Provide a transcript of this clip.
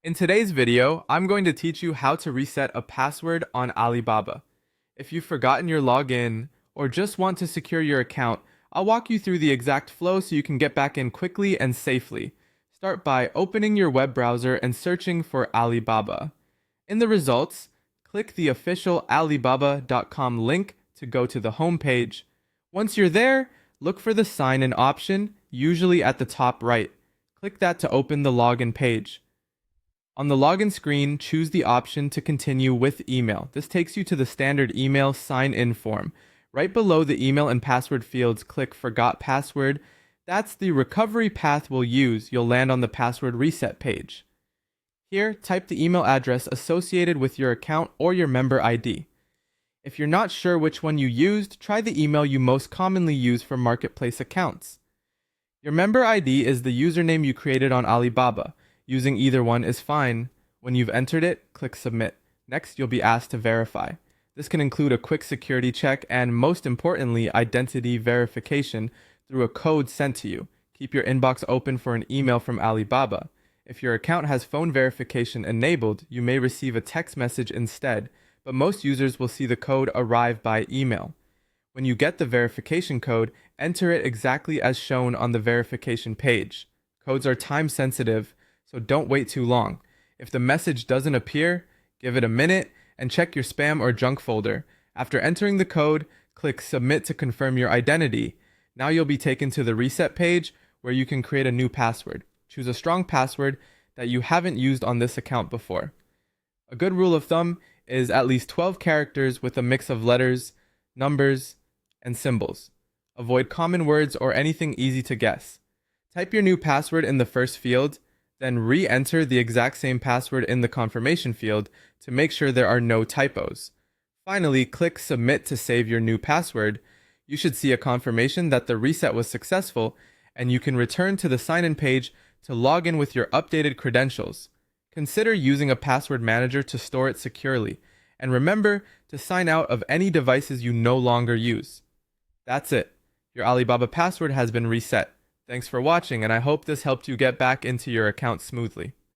In today's video, I'm going to teach you how to reset a password on Alibaba. If you've forgotten your login or just want to secure your account, I'll walk you through the exact flow so you can get back in quickly and safely. Start by opening your web browser and searching for Alibaba. In the results, click the official Alibaba.com link to go to the home page. Once you're there, look for the sign in option, usually at the top right. Click that to open the login page. On the login screen, choose the option to continue with email. This takes you to the standard email sign-in form. Right below the email and password fields, click Forgot Password. That's the recovery path we'll use. You'll land on the password reset page. Here, type the email address associated with your account or your member ID. If you're not sure which one you used, try the email you most commonly use for marketplace accounts. Your member ID is the username you created on Alibaba. Using either one is fine. When you've entered it, click Submit. Next, you'll be asked to verify. This can include a quick security check and, most importantly, identity verification through a code sent to you. Keep your inbox open for an email from Alibaba. If your account has phone verification enabled, you may receive a text message instead, but most users will see the code arrive by email. When you get the verification code, enter it exactly as shown on the verification page. Codes are time sensitive, so don't wait too long. If the message doesn't appear, give it a minute and check your spam or junk folder. After entering the code, click Submit to confirm your identity. Now you'll be taken to the reset page where you can create a new password. Choose a strong password that you haven't used on this account before. A good rule of thumb is at least 12 characters with a mix of letters, numbers, and symbols. Avoid common words or anything easy to guess. Type your new password in the first field, then re-enter the exact same password in the confirmation field to make sure there are no typos. Finally, click Submit to save your new password. You should see a confirmation that the reset was successful, and you can return to the sign-in page to log in with your updated credentials. Consider using a password manager to store it securely, and remember to sign out of any devices you no longer use. That's it. Your Alibaba password has been reset. Thanks for watching, and I hope this helped you get back into your account smoothly.